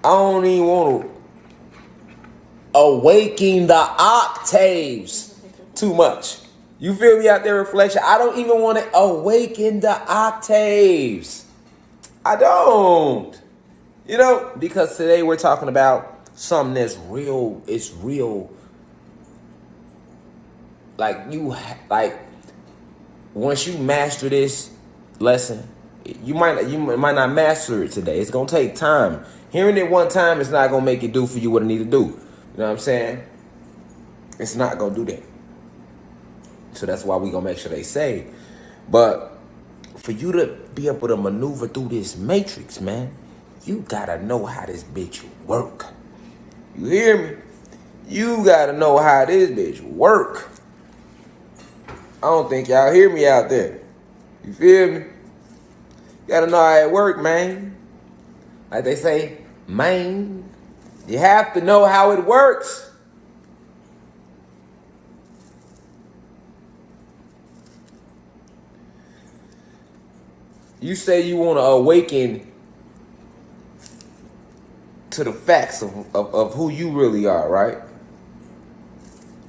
I don't even want to awaken the octaves too much. You feel me out there, reflection? I don't even want to awaken the octaves. I don't. You know, because today we're talking about something that's real. It's real. Like once you master this lesson, you might not master it today. It's gonna take time. Hearing it one time is not gonna make it do for you what it need to do. You know what I'm saying? It's not gonna do that. So that's why we gonna make sure they say. But for you to be able to maneuver through this matrix, man, you gotta know how this bitch work. You hear me? You gotta know how this bitch work. I don't think y'all hear me out there. You feel me? You gotta know how it work, man. Like they say, man, you have to know how it works. You say you want to awaken to the facts of who you really are, right?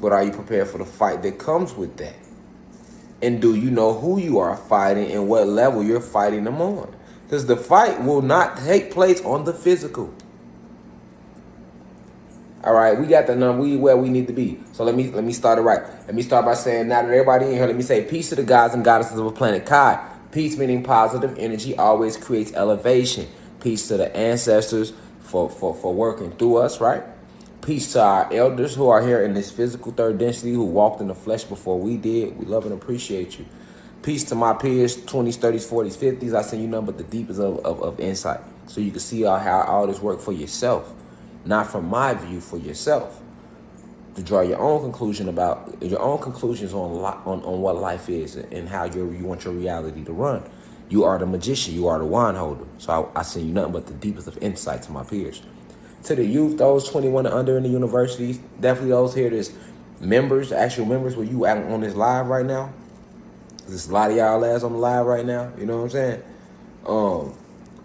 But are you prepared for the fight that comes with that? And do you know who you are fighting and what level you're fighting them on? Because the fight will not take place on the physical. All right, we got the number. We where we need to be. So let me start it right. Let me start by saying, now that everybody in here, let me say peace to the gods and goddesses of the planet Kai. Peace meaning positive energy always creates elevation. Peace to the ancestors for working through us, right? Peace to our elders who are here in this physical third density, who walked in the flesh before we did. We love and appreciate you. Peace to my peers, 20s, 30s, 40s, 50s. I send you nothing but the deepest of insight. So you can see how all this work for yourself. Not from my view, for yourself. To draw your own conclusions on what life is and how you want your reality to run. You are the magician. You are the wand holder. So I send you nothing but the deepest of insight to my peers. To the youth, those 21 and under in the universities, definitely those here that's members, actual members, where you out on this live right now. There's a lot of y'all ass on the live right now. You know what I'm saying?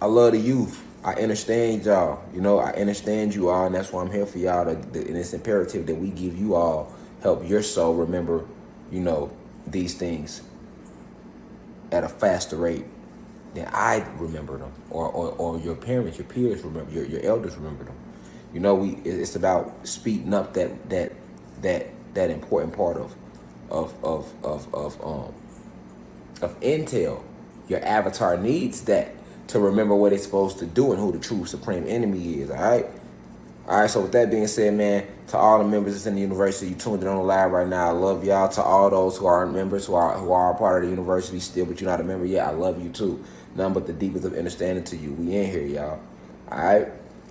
I love the youth. I understand y'all. You know, I understand you all, and that's why I'm here for y'all. And it's imperative that we give you all help your soul remember, you know, these things at a faster rate than I remember them, or your parents, your peers remember, your elders remember them. You know, it's about speeding up that important part of intel. Your avatar needs that to remember what it's supposed to do and who the true supreme enemy is. All right. So with that being said, man, to all the members that's in the university, you tuned in on the live right now, I love y'all. To all those who aren't members, who are a part of the university still, but you're not a member yet, I love you too. Nothing but the deepest of understanding to you. We in here, y'all. All right.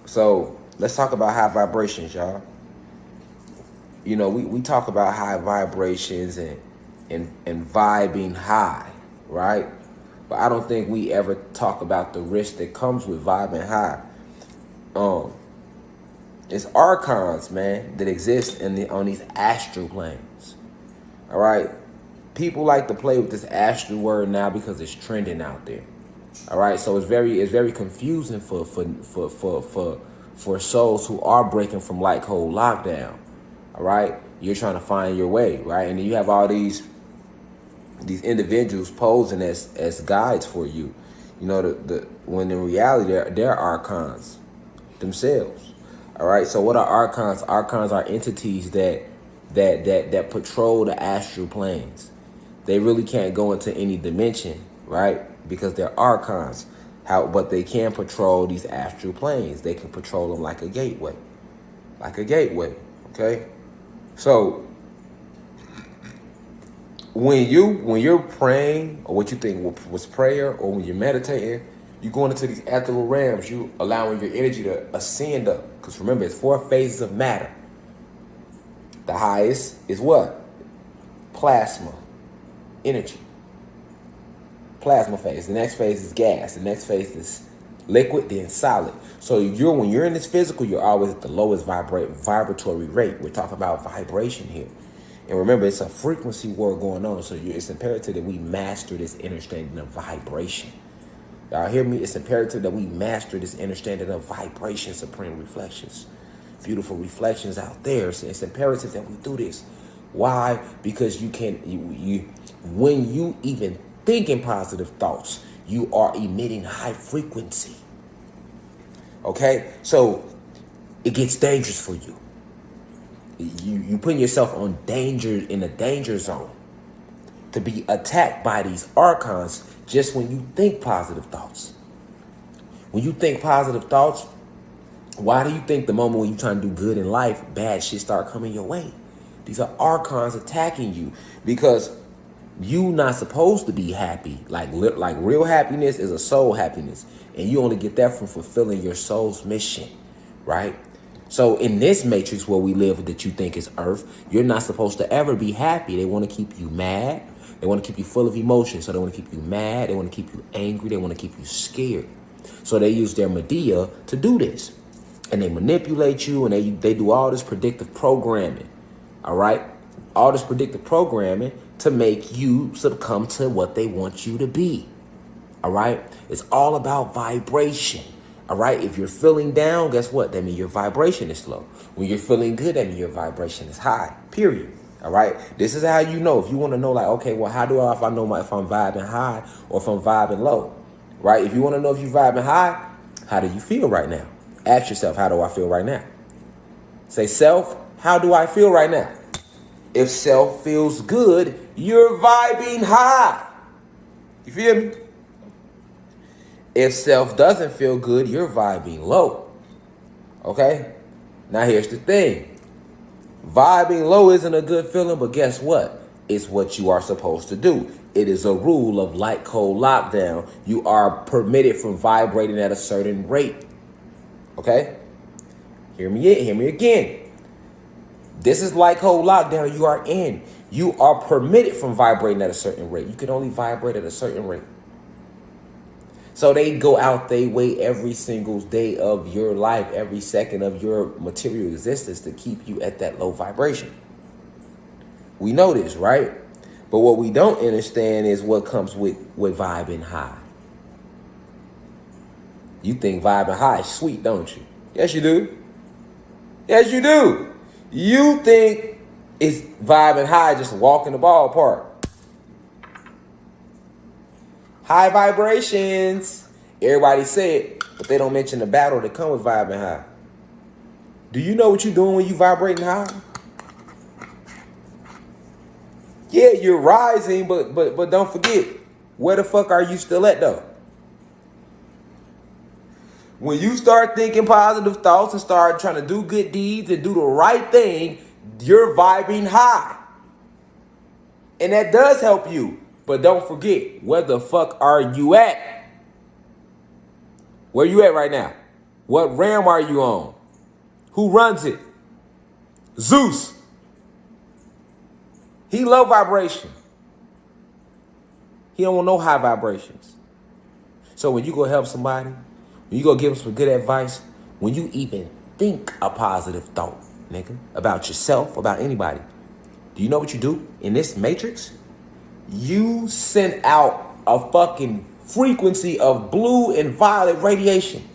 So let's talk about high vibrations, y'all. You know, we talk about high vibrations and vibing high, right? But I don't think we ever talk about the risk that comes with vibing high. It's archons, man, that exist on these astral planes. All right, people like to play with this astral word now because it's trending out there. All right, so it's very confusing for souls who are breaking from light code lockdown. All right, you're trying to find your way, right, and then you have all these individuals posing as guides for you. You know, when in reality they're archons themselves. All right. So what are archons? Archons are entities that patrol the astral planes. They really can't go into any dimension, right? Because they're archons. But they can patrol these astral planes. They can patrol them like a gateway. Like a gateway. Okay. So when you're praying, or what you think was prayer, or when you're meditating, you're going into these ethereal realms. You allowing your energy to ascend up. Because remember, it's 4 phases of matter. The highest is what? Plasma. Energy. Plasma phase. The next phase is gas. The next phase is liquid, then solid. So when you're in this physical, you're always at the lowest vibratory rate. We're talking about vibration here. And remember, it's a frequency war going on. So it's imperative that we master this understanding of vibration. Y'all hear me? It's imperative that we master this understanding of vibration, supreme reflections. Beautiful reflections out there. So it's imperative that we do this. Why? Because when you even thinking positive thoughts, you are emitting high frequency. Okay? So it gets dangerous for you. You putting yourself on danger, in a danger zone, to be attacked by these archons just when you think positive thoughts. When you think positive thoughts, why do you think the moment when you're trying to do good in life, bad shit start coming your way? These are archons attacking you because you not supposed to be happy. Like real happiness is a soul happiness. And you only get that from fulfilling your soul's mission, right? So in this matrix where we live that you think is Earth, you're not supposed to ever be happy. They want to keep you mad. They want to keep you full of emotion. So they want to keep you mad. They want to keep you angry. They want to keep you scared. So they use their media to do this. And they manipulate you, and they do all this predictive programming. All right? All this predictive programming to make you succumb to what they want you to be. All right? It's all about vibration. All right? If you're feeling down, guess what? That means your vibration is low. When you're feeling good, that means your vibration is high. Period. All right? This is how you know. If you want to know, like, okay, well, how do I, if I know if I'm vibing high or if I'm vibing low? Right? If you want to know if you're vibing high, how do you feel right now? Ask yourself, how do I feel right now? Say, self, how do I feel right now? If self feels good, you're vibing high. You feel me? If self doesn't feel good, you're vibing low. Okay? Now here's the thing. Vibing low isn't a good feeling, but guess what? It's what you are supposed to do. It is a rule of light code lockdown. You are permitted from vibrating at a certain rate. Okay? Hear me again. This is light code lockdown you are in. You are permitted from vibrating at a certain rate. You can only vibrate at a certain rate. So they go out their way every single day of your life, every second of your material existence to keep you at that low vibration. We know this, right? But what we don't understand is what comes with vibing high. You think vibing high is sweet, don't you? Yes, you do. Yes, you do. You think it's vibing high just walking the ballpark. High vibrations. Everybody say it, but they don't mention the battle that come with vibing high. Do you know what you're doing when you vibrating high? Yeah, you're rising, but don't forget, where the fuck are you still at though? When you start thinking positive thoughts and start trying to do good deeds and do the right thing, you're vibing high. And that does help you. But don't forget, where the fuck are you at? Where you at right now? What realm are you on? Who runs it? Zeus. He low vibration. He don't want no high vibrations. So when you go help somebody, when you go give them some good advice, when you even think a positive thought, nigga, about yourself, about anybody, do you know what you do in this matrix? You send out a fucking frequency of blue and violet radiation.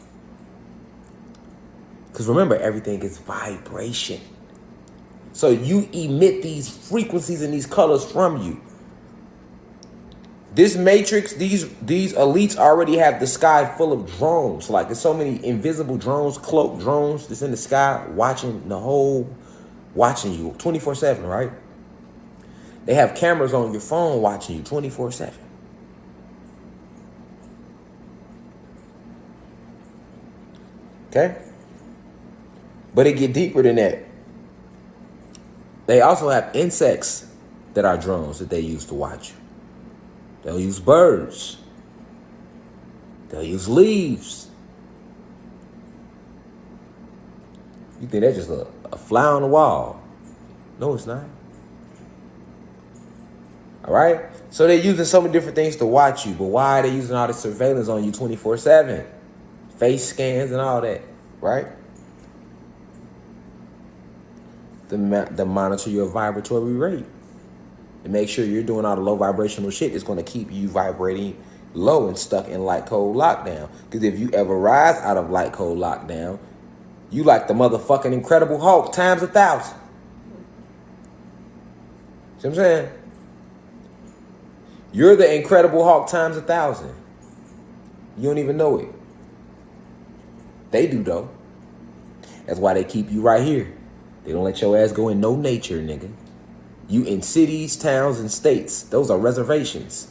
Because remember, everything is vibration. So you emit these frequencies and these colors from you. This matrix, these elites already have the sky full of drones. Like there's so many invisible drones, cloaked drones that's in the sky watching you 24/7, right? They have cameras on your phone watching you 24/7. Okay? But it get deeper than that. They also have insects that are drones that they use to watch you. They'll use birds. They'll use leaves. You think that's just a fly on the wall. No, it's not. All right? So they're using so many different things to watch you. But why are they using all this surveillance on you 24/7? Face scans and all that, right? To monitor your vibratory rate. And make sure you're doing all the low vibrational shit that's going to keep you vibrating low and stuck in light cold lockdown. Because if you ever rise out of light cold lockdown, you like the motherfucking Incredible Hulk times 1,000. See what I'm saying? You're the Incredible Hulk times 1,000. You don't even know it. They do though. That's why they keep you right here. They don't let your ass go in no nature, nigga. You in cities, towns, and states. Those are reservations.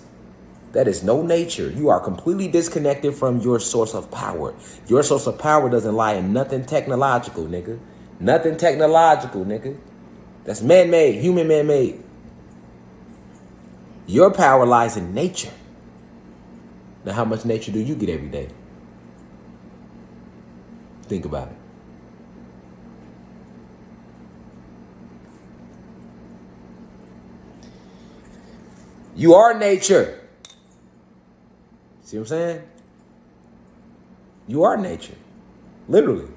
That is no nature. You are completely disconnected from your source of power. Your source of power doesn't lie in nothing technological, nigga. Nothing technological, nigga. That's man-made, human man-made. Your power lies in nature. Now, how much nature do you get every day? Think about it. You are nature. See what I'm saying? You are nature. Literally.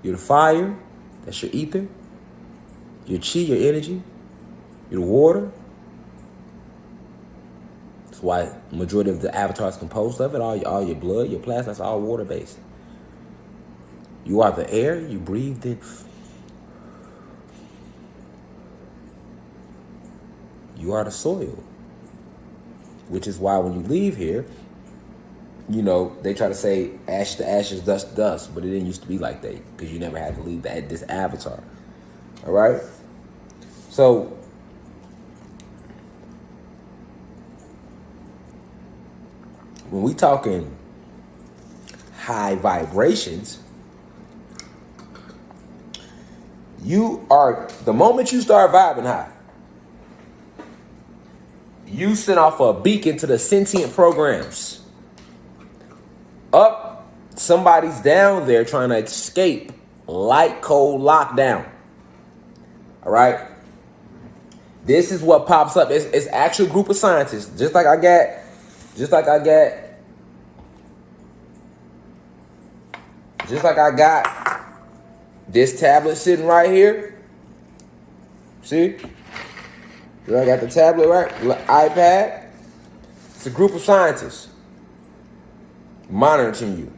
You're the fire. That's your ether. Your chi, your energy. You're the water. That's why the majority of the avatar is composed of it. All your blood, your plasma, that's all water-based. You are the air. You breathed it. You are the soil. Which is why when you leave here, you know, they try to say ash to ashes, dust to dust, but it didn't used to be like that because you never had to leave this avatar. All right? So, when we talking high vibrations, you are, the moment you start vibing high, you send off a beacon to the sentient programs. Up, somebody's down there trying to escape light cold lockdown. All right? This is what pops up. It's actual group of scientists. Just like I got this tablet sitting right here. See? I got the tablet, right? iPad. It's a group of scientists monitoring you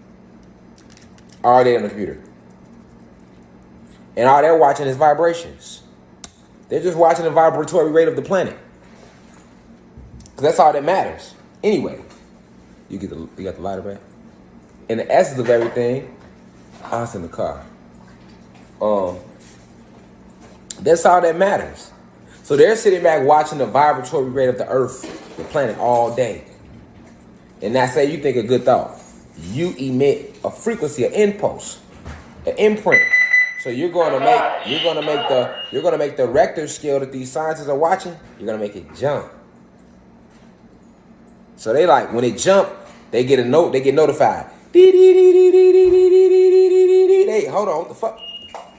all day on the computer. And all they're watching is vibrations. They're just watching the vibratory rate of the planet. Because that's all that matters. Anyway, you got the lighter back? And the essence of everything, it's in the car. That's all that matters. So they're sitting back watching the vibratory rate of the earth, the planet, all day. And that's how you think a good thought. You emit a frequency, an impulse, an imprint. So you're gonna make the Richter scale that these scientists are watching, you're gonna make it jump. So they like, when they jump, they get notified. Hey, hold on, what the fuck?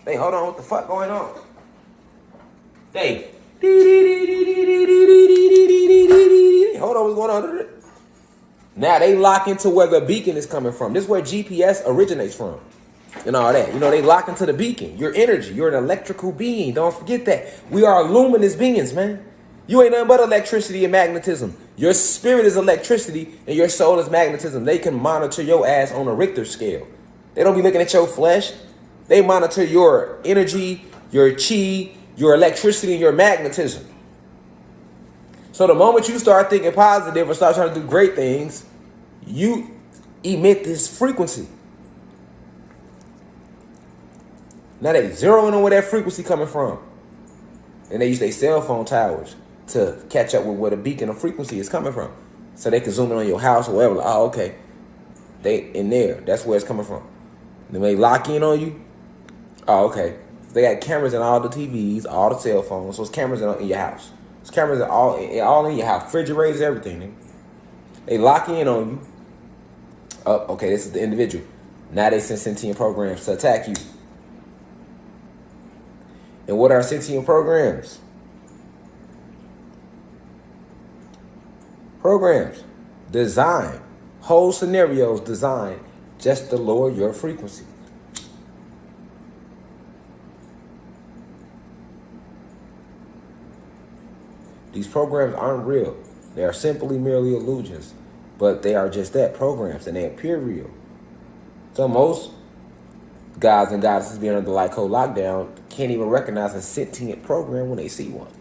Hey, hold on, what the fuck going on? Hey. Hold on, what's going on? Now they lock into where the beacon is coming from. This is where GPS originates from and all that. You know, they lock into the beacon. Your energy. You're an electrical being. Don't forget that. We are luminous beings, man. You ain't nothing but electricity and magnetism. Your spirit is electricity and your soul is magnetism. They can monitor your ass on a Richter scale. They don't be looking at your flesh. They monitor your energy, your chi, your electricity, and your magnetism. So the moment you start thinking positive or start trying to do great things, you emit this frequency. Now they zeroing on where that frequency coming from. And they use their cell phone towers to catch up with where the beacon of frequency is coming from. So they can zoom in on your house or whatever. Like, oh, okay. They in there. That's where it's coming from. Then they lock in on you. Oh, okay. They got cameras in all the TVs, all the cell phones. So it's cameras in your house. It's cameras all in your house. Refrigerators, everything. Nigga. They lock in on you. Oh, okay, this is the individual. Now they send sentient programs to attack you. And what are sentient programs? Programs designed, whole scenarios designed just to lower your frequency. These programs aren't real. They are simply merely illusions. But they are just that, programs, and they appear real. So most guys and goddesses being under the light code lockdown can't even recognize a sentient program when they see one.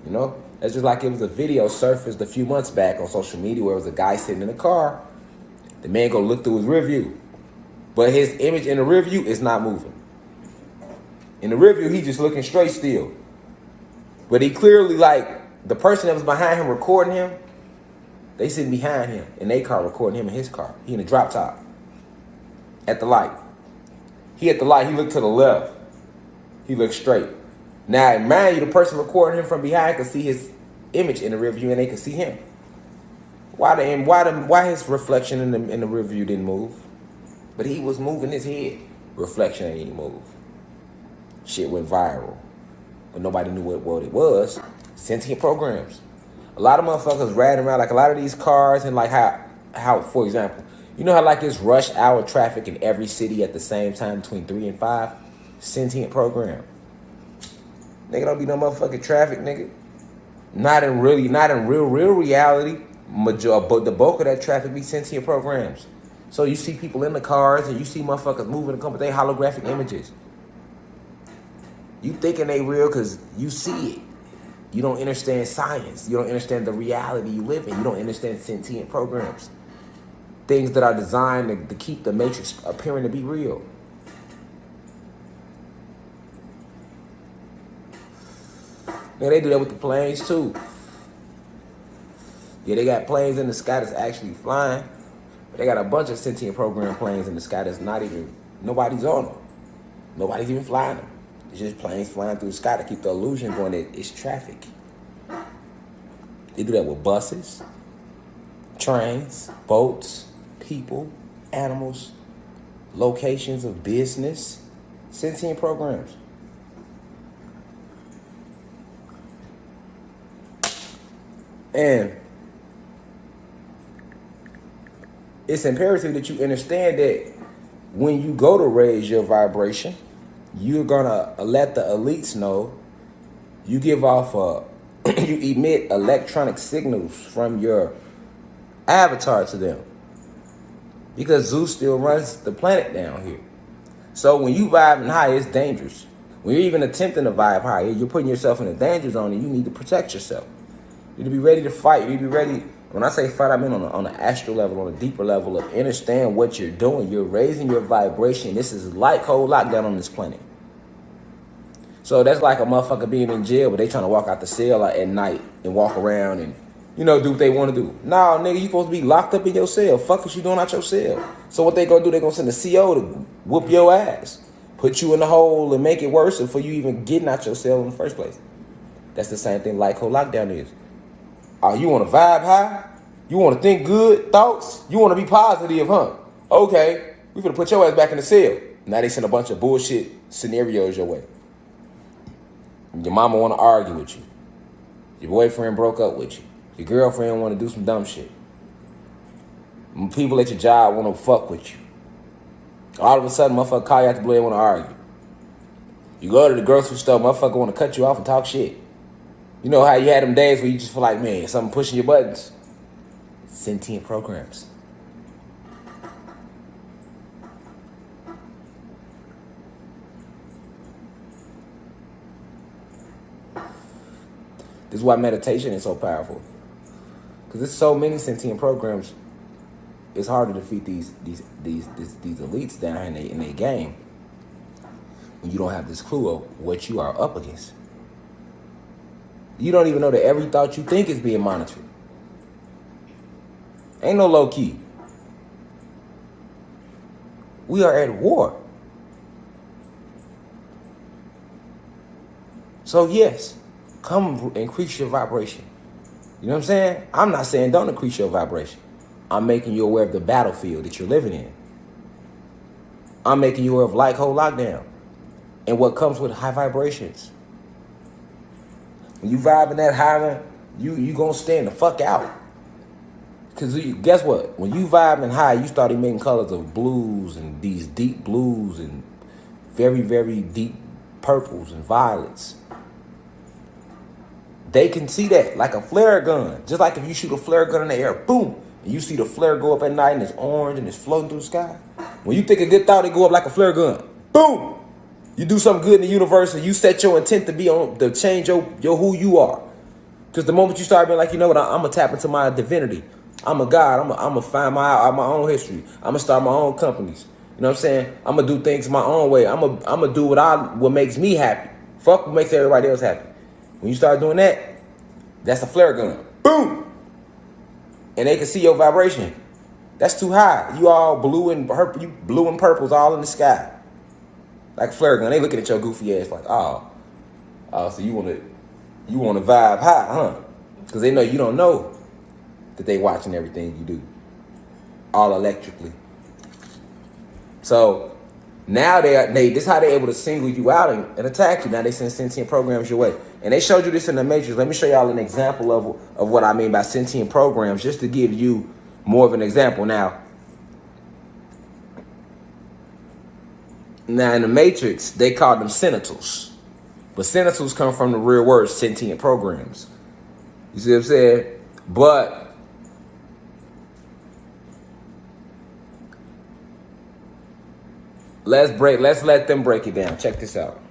You know? That's just like it was a video surfaced a few months back on social media where it was a guy sitting in a car. The man go look through his rear view. But his image in the rear view is not moving. In the rear view, he just looking straight still. But he clearly, like, the person that was behind him recording him, they sitting behind him in their car recording him in his car. He in a drop top. At the light. He at the light, he looked to the left. He looked straight. Now, mind you, the person recording him from behind could see his image in the rear view and they could see him. Why his reflection in the rear view didn't move? But he was moving his head. Reflection ain't move. Shit went viral. But nobody knew what it was. Sentient programs. A lot of motherfuckers riding around like a lot of these cars and like how for example, you know how like it's rush hour traffic in every city at the same time between 3 and 5? Sentient program. Nigga, don't be no motherfucking traffic, nigga. Not in real reality. But the bulk of that traffic be sentient programs. So you see people in the cars and you see motherfuckers moving to come with their holographic images. You thinking they real because you see it. You don't understand science. You don't understand the reality you live in. You don't understand sentient programs. Things that are designed to keep the matrix appearing to be real. Man, they do that with the planes too. Yeah, they got planes in the sky that's actually flying. But they got a bunch of sentient program planes in the sky that's not even, nobody's on them. Nobody's even flying them. It's just planes flying through the sky to keep the illusion going that it's traffic. They do that with buses, trains, boats, people, animals, locations of business, sentient programs. And it's imperative that you understand that when you go to raise your vibration, you're gonna let the elites know you give off you emit electronic signals from your avatar to them. Because Zeus still runs the planet down here. So when you vibing high, it's dangerous. When you're even attempting to vibe high, you're putting yourself in a danger zone and you need to protect yourself. You need to be ready to fight. You need to be ready. When I say fight, I mean on an astral level, on a deeper level of understand what you're doing. You're raising your vibration. This is like whole lockdown on this planet. So that's like a motherfucker being in jail, but they trying to walk out the cell at night and walk around and, you know, do what they want to do. Nah, nigga, you supposed to be locked up in your cell. Fuck what you doing out your cell. So what they gonna do, they gonna send a CO to whoop your ass. Put you in the hole and make it worse for you even getting out your cell in the first place. That's the same thing like whole lockdown is. Oh, you want to vibe high? You want to think good thoughts? You want to be positive, huh? Okay, we finna put your ass back in the cell. Now they send a bunch of bullshit scenarios your way. Your mama want to argue with you. Your boyfriend broke up with you. Your girlfriend want to do some dumb shit. People at your job want to fuck with you. All of a sudden, motherfucker call you out the blue and want to argue. You go to the grocery store, motherfucker want to cut you off and talk shit. You know how you had them days where you just feel like, man, something pushing your buttons? Sentient programs. This is why meditation is so powerful. Because there's so many sentient programs. It's hard to defeat these elites down here in their game when you don't have this clue of what you are up against. You don't even know that every thought you think is being monitored. Ain't no low key. We are at war. So yes, come increase your vibration. You know what I'm saying? I'm not saying don't increase your vibration. I'm making you aware of the battlefield that you're living in. I'm making you aware of like whole lockdown and what comes with high vibrations. When you vibing that high, you gonna stand the fuck out. Cause guess what? When you vibing high, you start emitting colors of blues and these deep blues and very, very deep purples and violets. they can see that like a flare gun. Just like if you shoot a flare gun in the air, boom, and you see the flare go up at night and it's orange and it's floating through the sky. When you think a good thought, it go up like a flare gun. Boom! You do something good in the universe and you set your intent to be on to change your who you are. Because the moment you start being like, you know what, I'm gonna tap into my divinity. I'm a God. I'm gonna find my own history. I'm gonna start my own companies. You know what I'm saying? I'm gonna do things my own way. I'm gonna do what makes me happy. Fuck what makes everybody else happy. When you start doing that, that's a flare gun. Boom! And they can see your vibration. That's too high. You all blue and purples all in the sky. Like a flare gun. They looking at your goofy ass like, oh, so you wanna vibe high, huh? Because they know you don't know that they watching everything you do. All electrically. So now this is how they're able to single you out and attack you. Now they send sentient programs your way. And they showed you this in the Matrix. Let me show y'all an example of what I mean by sentient programs, just to give you more of an example. Now in the Matrix, they call them sentinels. But sentinels come from the real word sentient programs. You see what I'm saying? But let's let them break it down. Check this out.